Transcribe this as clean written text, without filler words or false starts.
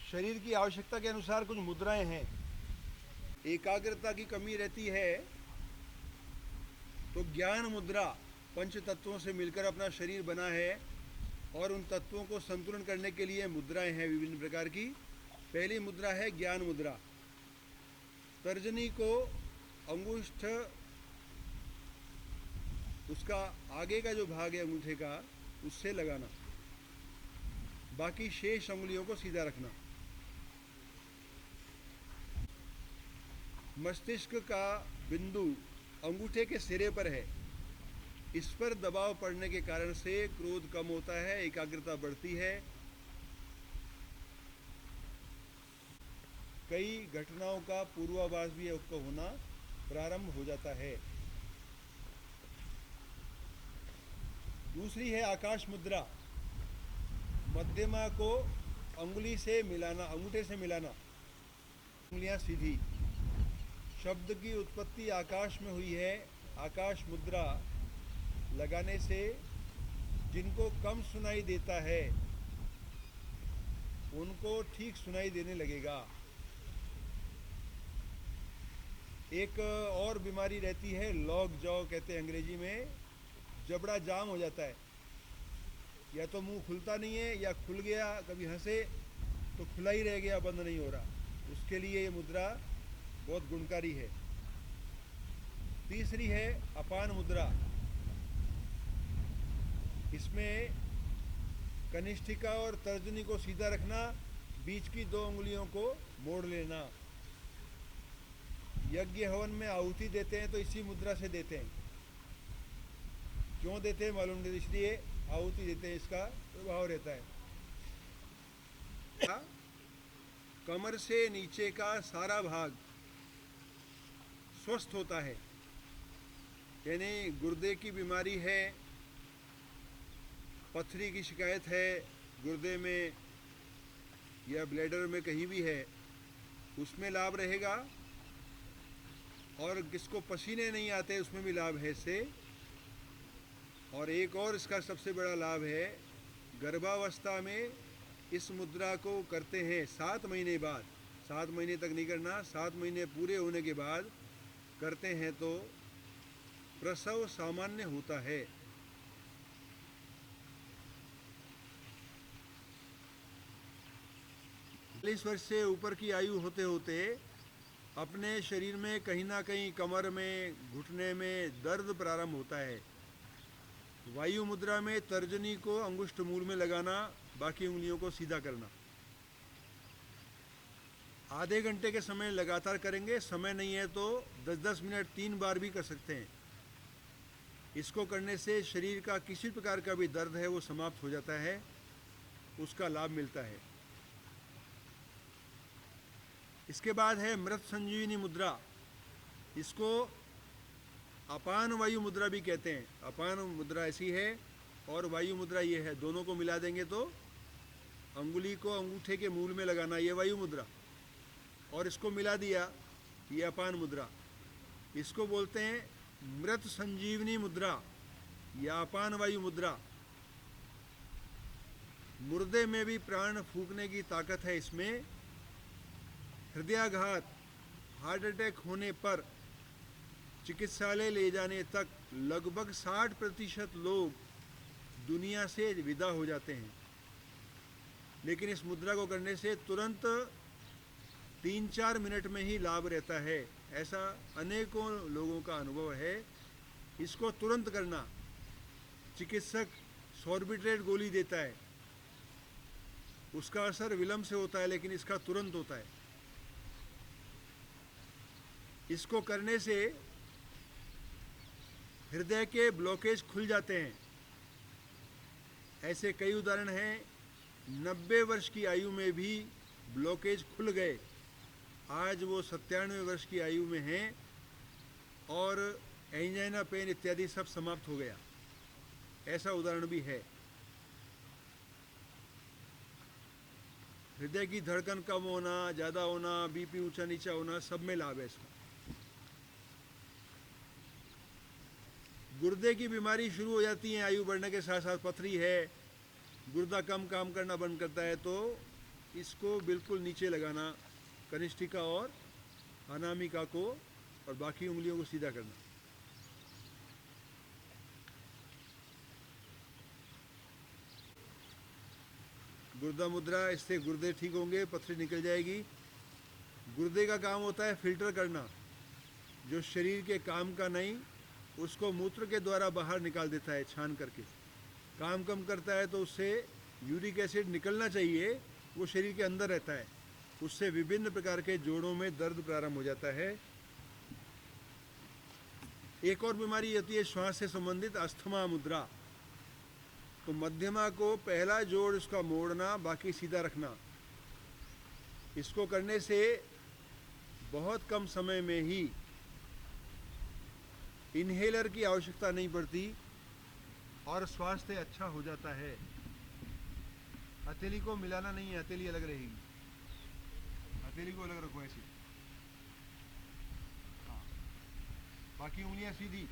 शरीर की आवश्यकता के अनुसार कुछ मुद्राएं हैं। एकाग्रता की कमी रहती है तो ज्ञान मुद्रा पंच तत्वों से मिलकर अपना शरीर बना है और उन तत्वों को संतुलन करने के लिए मुद्राएं हैं विभिन्न प्रकार की। पहली मुद्रा है ज्ञान मुद्रा। तर्जनी को अंगुष्ठ, उसका आगे का जो भाग है अंगूठे का, उससे लगाना, बाकी शेष उंगलियों को सीधा रखना। मस्तिष्क का बिंदु अंगूठे के सिरे पर है। इस पर दबाव पड़ने के कारण से क्रोध कम होता है, एकाग्रता बढ़ती है, कई घटनाओं का पूर्वाभास भी उसको होना प्रारंभ हो जाता है। दूसरी है आकाश मुद्रा। मध्यमा को अंगुली से मिलाना, अंगूठे से मिलाना, उंगलियां सीधी। शब्द की उत्पत्ति आकाश में हुई है। आकाश मुद्रा लगाने से जिनको कम सुनाई देता है उनको ठीक सुनाई देने लगेगा। एक और बीमारी रहती है, लॉग जॉ कहते हैं अंग्रेजी में। जबड़ा जाम हो जाता है, या तो मुंह खुलता नहीं है या खुल गया, कभी हंसे तो खुला ही रह गया, बंद नहीं हो रहा। उसके लिए ये मुद्रा बहुत गुणकारी है। तीसरी है अपान मुद्रा। इसमें कनिष्ठिका और तर्जनी को सीधा रखना, बीच की दो उंगलियों को मोड़ लेना। यज्ञ हवन में आहुति देते हैं तो इसी मुद्रा से देते हैं। क्यों देते हैं मालूम नहीं, इसलिए आहुति देते हैं, इसका प्रभाव रहता है। कमर से नीचे का सारा भाग स्वस्थ होता है। यानी गुर्दे की बीमारी है, पथरी की शिकायत है गुर्दे में या ब्लैडर में कहीं भी है, उसमें लाभ रहेगा। और किसको पसीने नहीं आते उसमें भी लाभ है इससे। और एक और इसका सबसे बड़ा लाभ है, गर्भावस्था में इस मुद्रा को करते हैं 7 महीने बाद। 7 महीने तक नहीं करना, 7 महीने पूरे होने के बाद करते हैं तो प्रसव सामान्य होता है। 40 वर्ष से ऊपर की आयु होते होते अपने शरीर में कहीं ना कहीं कमर में, घुटने में दर्द प्रारंभ होता है। वायु मुद्रा में तर्जनी को अंगुष्ठ मूल में लगाना, बाकी उंगलियों को सीधा करना। आधे घंटे के समय लगातार करेंगे, समय नहीं है तो 10-10 मिनट 3 बार भी कर सकते हैं। इसको करने से शरीर का किसी प्रकार का भी दर्द है वो समाप्त हो जाता है, उसका लाभ मिलता है। इसके बाद है मृत संजीवनी मुद्रा। इसको अपान वायु मुद्रा भी कहते हैं। अपान मुद्रा ऐसी है और वायु मुद्रा ये है, दोनों को मिला देंगे तो अंगुली को अंगूठे के मूल में लगाना, ये वायु मुद्रा, और इसको मिला दिया, ये अपान मुद्रा। इसको बोलते हैं मृत संजीवनी मुद्रा या अपान वायु मुद्रा। मुर्दे में भी प्राण फूंकने की ताकत है इसमें। हृदयाघात, हार्ट अटैक होने पर चिकित्सालय ले जाने तक लगभग 60% लोग दुनिया से विदा हो जाते हैं। लेकिन इस मुद्रा को करने से तुरंत 3-4 मिनट में ही लाभ रहता है, ऐसा अनेकों लोगों का अनुभव है। इसको तुरंत करना। चिकित्सक सॉर्बिट्रेट गोली देता है, उसका असर विलंब से होता है, लेकिन इसका तुरंत होता है। इसको करने से हृदय के ब्लॉकेज खुल जाते हैं। ऐसे कई उदाहरण हैं। 90 वर्ष की आयु में भी ब्लॉकेज खुल गए, आज वो 97 वर्ष की आयु में हैं और एंजाइना पेन इत्यादि सब समाप्त हो गया। ऐसा उदाहरण भी है। हृदय की धड़कन कम होना, ज़्यादा होना, बीपी ऊंचा नीचा होना, सब में लाभ है इसका। गुर्दे की बीमारी शुरू हो जाती है आयु बढ़ने के साथ साथ। पथरी है, गुर्दा कम काम करना बंद करता है तो इसको बिल्कुल नीचे लगाना, कनिष्ठिका और अनामिका को, और बाकी उंगलियों को सीधा करना। गुर्दा मुद्रा, इससे गुर्दे ठीक होंगे, पथरी निकल जाएगी। गुर्दे का काम होता है फिल्टर करना, जो शरीर के काम का नहीं उसको मूत्र के द्वारा बाहर निकाल देता है छान करके। काम कम करता है तो उससे यूरिक एसिड निकलना चाहिए, वो शरीर के अंदर रहता है, उससे विभिन्न प्रकार के जोड़ों में दर्द प्रारंभ हो जाता है। एक और बीमारी होती है श्वास से संबंधित, अस्थमा मुद्रा। तो मध्यमा को पहला जोड़ उसका मोड़ना, बाकी सीधा रखना। इसको करने से बहुत कम समय में ही इन्हेलर की आवश्यकता नहीं पड़ती और स्वास्थ्य अच्छा हो जाता है। हथेली को मिलाना नहीं है, हथेली अलग रहेगी, हथेली को अलग रखो ऐसे। हाँ, बाकी उंगलियां सीधी।